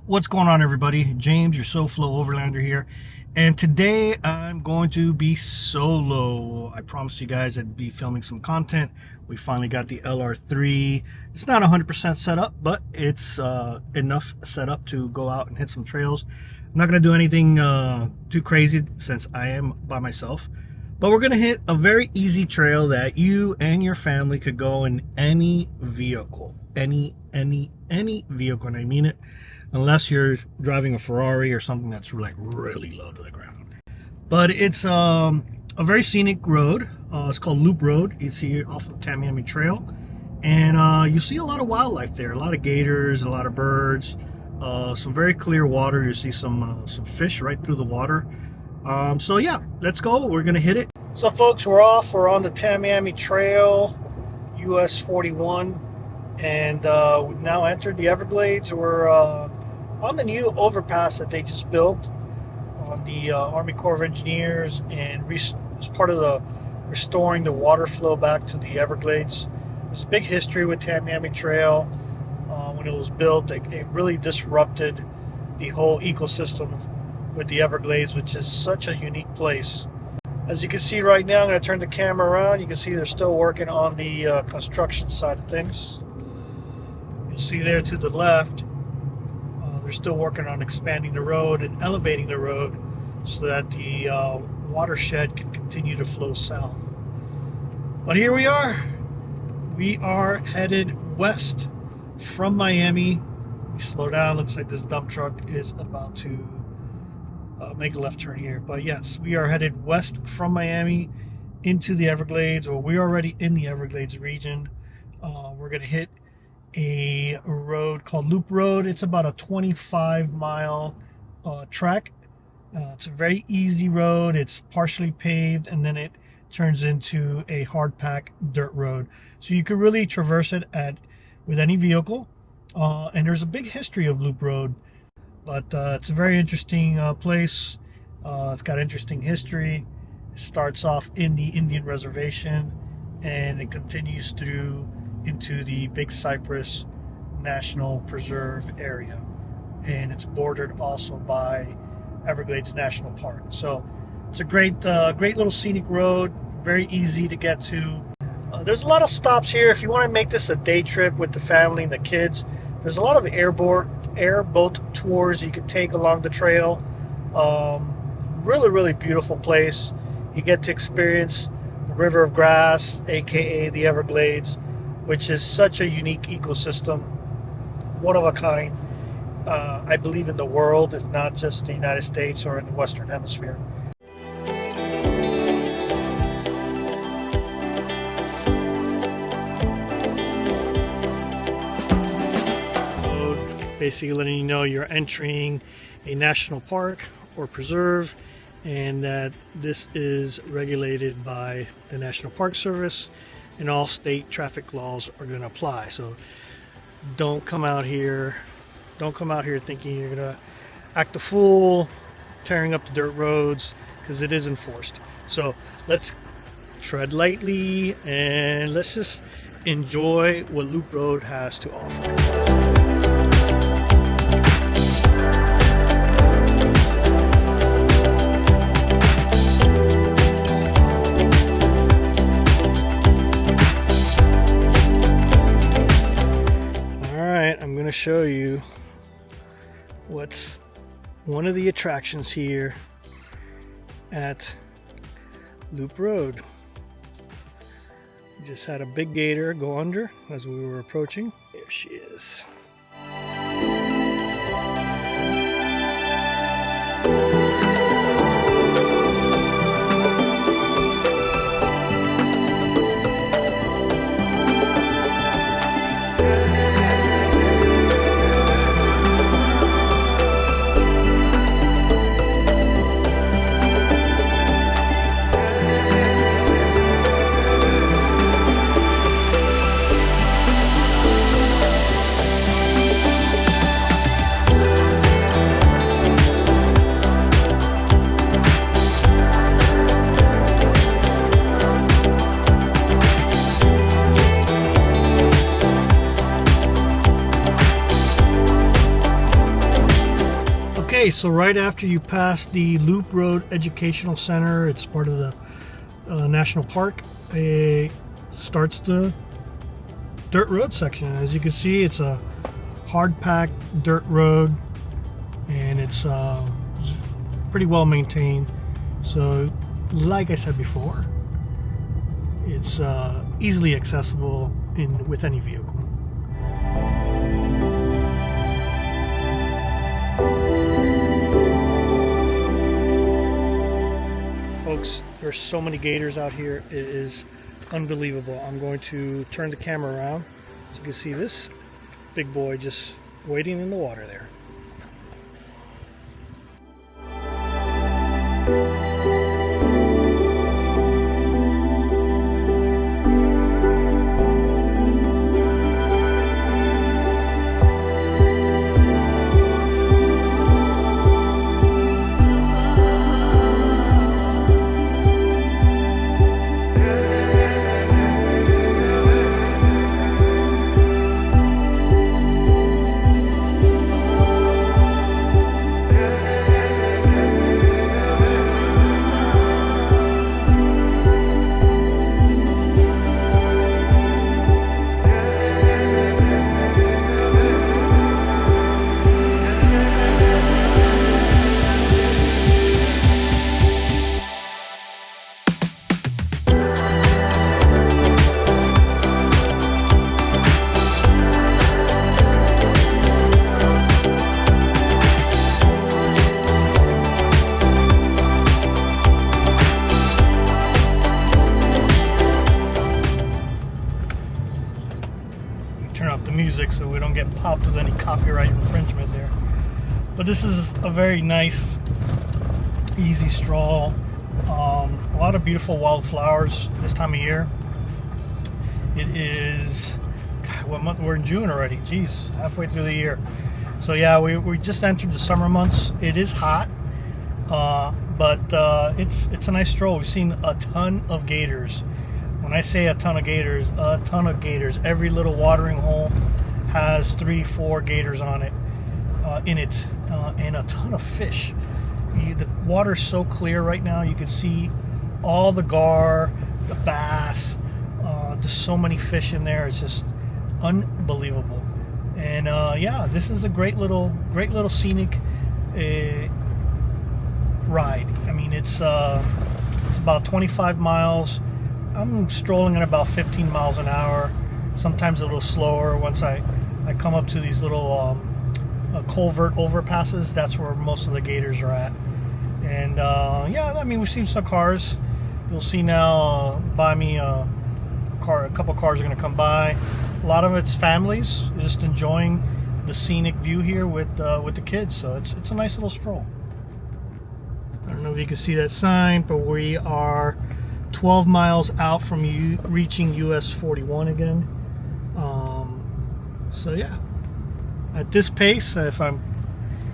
What's going on, everybody? James, your Soflo.overlander here, and today I'm going to be solo. I promised you guys I'd be filming some content. We finally got the LR3. It's not 100% set up, but it's enough set up to go out and hit some trails. I'm not going to do anything too crazy since I am by myself, but we're going to hit a very easy trail that you and your family could go in any vehicle. Any vehicle, and I mean it. Unless you're driving a Ferrari or something that's like really low to the ground. But it's a very scenic road. It's called Loop Road. You see it off of Tamiami Trail. And you see a lot of wildlife there. A lot of gators, a lot of birds, some very clear water. You see some fish right through the water. So yeah, let's go. We're going to hit it. So folks, we're off. We're on the Tamiami Trail, US 41. And we've now entered the Everglades. We're on the new overpass that they just built on the Army Corps of Engineers, and as part of the restoring the water flow back to the Everglades. There's a big history with Tamiami Trail. When it was built, it really disrupted the whole ecosystem with the Everglades, which is such a unique place. As you can see right now, I'm going to turn the camera around. You can see they're still working on the construction side of things. You'll see there to the left, they're still working on expanding the road and elevating the road so that the watershed can continue to flow south. But here we are. We are headed west from Miami. We slow down. Looks like this dump truck is about to make a left turn here. But yes, we are headed west from Miami into the Everglades, or we're already in the Everglades region. We're going to hit a road called Loop Road. It's about a 25-mile track. It's a very easy road. It's partially paved, and then it turns into a hard pack dirt road. So you could really traverse it with any vehicle. And there's a big history of Loop Road, but it's a very interesting place. It's got interesting history. It starts off in the Indian Reservation, and it continues through into the Big Cypress National Preserve area, and it's bordered also by Everglades National Park. So it's a great little scenic road, very easy to get to. There's a lot of stops here if you want to make this a day trip with the family and the kids. There's a lot of airboat tours you can take along the trail. Really beautiful place. You get to experience the River of Grass, aka the Everglades, which is such a unique ecosystem, one of a kind, I believe, in the world, if not just the United States or in the Western Hemisphere. Basically letting you know you're entering a national park or preserve, and that this is regulated by the National Park Service, and all state traffic laws are going to apply. So don't come out here thinking you're going to act a fool, tearing up the dirt roads, because it is enforced. So let's tread lightly and let's just enjoy what Loop Road has to offer. I'm going to show you what's one of the attractions here at Loop Road. We just had a big gator go under as we were approaching. There she is. Okay, so right after you pass the Loop Road Educational Center, it's part of the national park, it starts the dirt road section. As you can see, it's a hard-packed dirt road, and it's pretty well maintained. So, like I said before, it's easily accessible with any vehicle. Folks, there's so many gators out here. It is unbelievable. I'm going to turn the camera around so you can see this big boy just waiting in the water there. Turn off the music so we don't get popped with any copyright infringement there. But this is a very nice, easy stroll. A lot of beautiful wildflowers this time of year. It is, God, what month? We're in June already. Jeez, halfway through the year. So yeah, we just entered the summer months. It is hot, but it's a nice stroll. We've seen a ton of gators. When I say a ton of gators, a ton of gators. Every little watering hole has 3-4 gators on it, and a ton of fish. The water's so clear right now. You can see all the gar, the bass. There's so many fish in there. It's just unbelievable. And yeah, this is a great little scenic ride. I mean, it's about 25 miles. I'm strolling at about 15 miles an hour, sometimes a little slower. Once I come up to these little culvert overpasses, that's where most of the gators are at. And yeah, I mean, we've seen some cars. You'll see now by me a couple cars are going to come by. A lot of it's families just enjoying the scenic view here with the kids. So it's a nice little stroll. I don't know if you can see that sign, but we are 12 miles out from reaching US 41 again. So yeah, at this pace, if I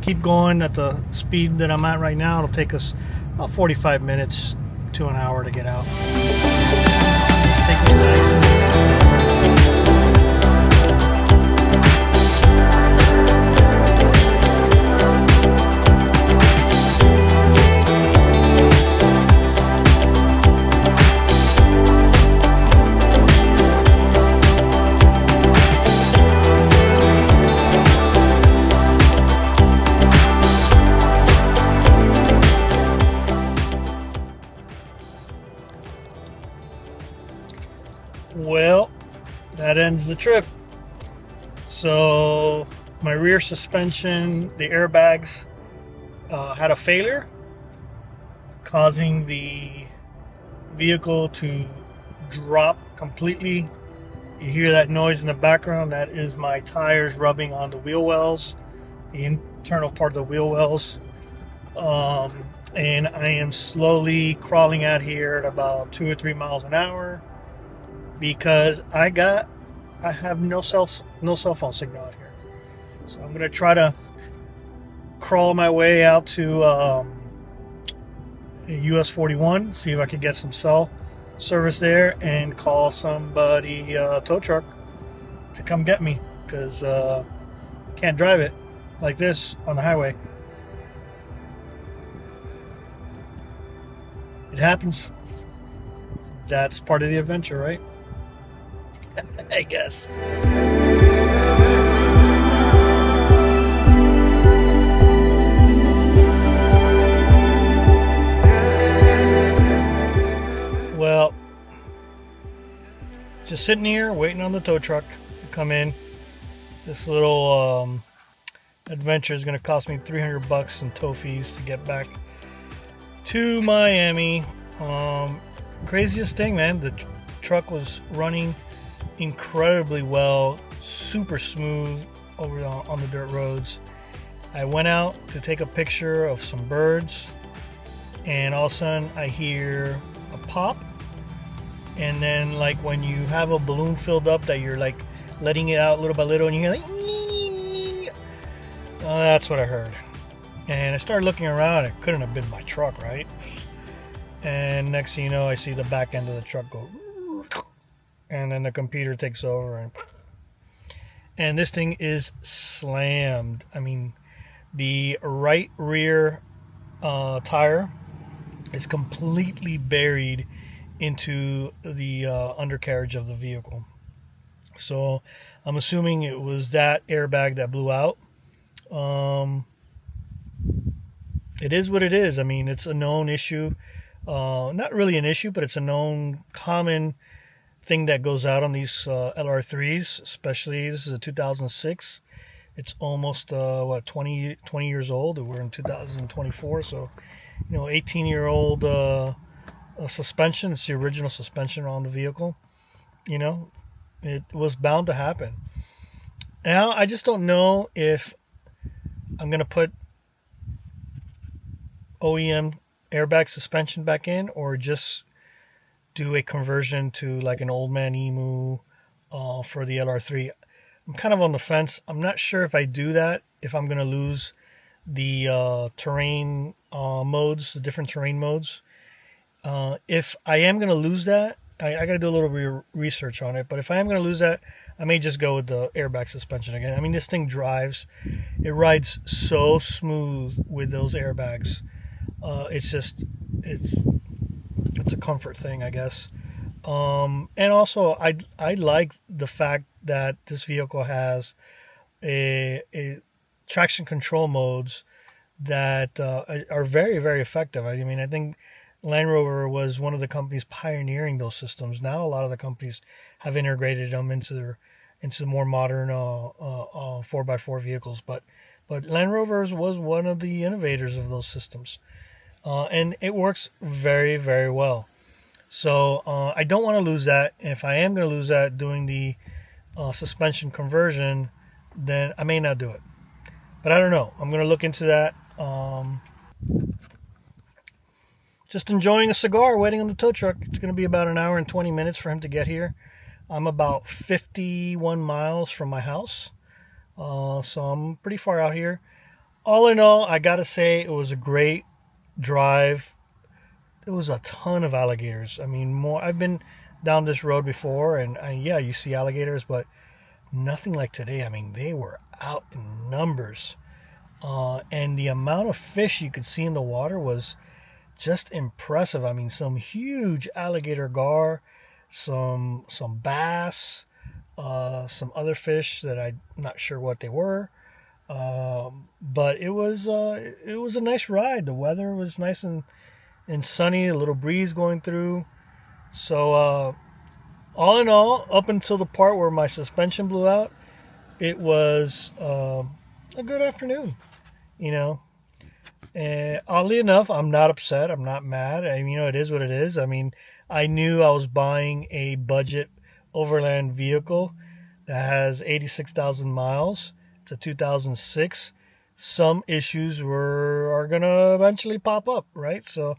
keep going at the speed that I'm at right now, it'll take us about 45 minutes to an hour to get out. Let's take it nice. Well, that ends the trip. So my rear suspension, the airbags had a failure, causing the vehicle to drop completely. You hear that noise in the background. That is my tires rubbing on the wheel wells, the internal part of the wheel wells. And I am slowly crawling out here at about 2 or 3 miles an hour, because I have no cell phone signal out here. So I'm gonna try to crawl my way out to US 41, see if I can get some cell service there, and call somebody, tow truck, to come get me, because can't drive it like this on the highway. It happens. That's part of the adventure, right? I guess. Well, just sitting here waiting on the tow truck to come in. This little adventure is going to cost me $300 in tow fees to get back to Miami. Craziest thing, man. The truck was running incredibly well, super smooth over on the dirt roads. I went out to take a picture of some birds, and all of a sudden I hear a pop, and then like when you have a balloon filled up that you're like letting it out little by little, and you hear like that's what I heard. And I started looking around. It couldn't have been my truck, right? And next thing you know, I see the back end of the truck go, and then the computer takes over, and this thing is slammed. I mean, the right rear tire is completely buried into the undercarriage of the vehicle. So I'm assuming it was that airbag that blew out. It is what it is. I mean, it's a known issue. Not really an issue, but it's a known common thing that goes out on these LR3s, especially this is a 2006. It's almost 20 years old. We're in 2024, so 18-year-old suspension. It's the original suspension on the vehicle. It was bound to happen. Now I just don't know if I'm gonna put OEM airbag suspension back in, or just do a conversion to like an old man emu for the LR3. I'm kind of on the fence. I'm not sure if I do that, if I'm going to lose the terrain modes, the different terrain modes. If I am going to lose that, I got to do a little research on it. But if I am going to lose that, I may just go with the airbag suspension again. I mean, this thing drives. It rides so smooth with those airbags. It's a comfort thing, I guess. And also, I like the fact that this vehicle has a traction control modes that are very, very effective. I mean, I think Land Rover was one of the companies pioneering those systems. Now, a lot of the companies have integrated them into the more modern 4x4 vehicles. But Land Rover was one of the innovators of those systems. And it works very, very well. So I don't want to lose that. And if I am going to lose that doing the suspension conversion, then I may not do it. But I don't know. I'm going to look into that. Just enjoying a cigar, waiting on the tow truck. It's going to be about an hour and 20 minutes for him to get here. I'm about 51 miles from my house. So I'm pretty far out here. All in all, I got to say it was a great drive. There was a ton of alligators. I mean, I've been down this road before, and yeah, you see alligators, but nothing like today. I mean, they were out in numbers. And the amount of fish you could see in the water was just impressive. I mean, some huge alligator gar, some bass, some other fish that I'm not sure what they were. But it was a nice ride. The weather was nice and sunny, a little breeze going through. So all in all, up until the part where my suspension blew out, it was a good afternoon. And oddly enough, I'm not upset. I'm not mad. It is what it is. I mean, I knew I was buying a budget overland vehicle that has 86,000 miles. It's a 2006. Some issues are going to eventually pop up, right? So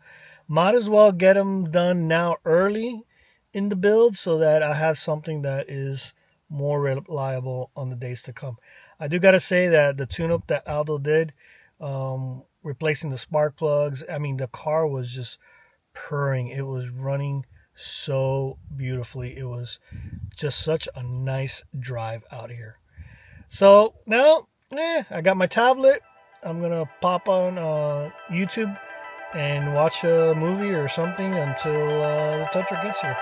might as well get them done now early in the build so that I have something that is more reliable on the days to come. I do got to say that the tune-up that Aldo did, replacing the spark plugs, I mean, the car was just purring. It was running so beautifully. It was just such a nice drive out here. So now, I got my tablet. I'm going to pop on YouTube and watch a movie or something until the tow truck gets here.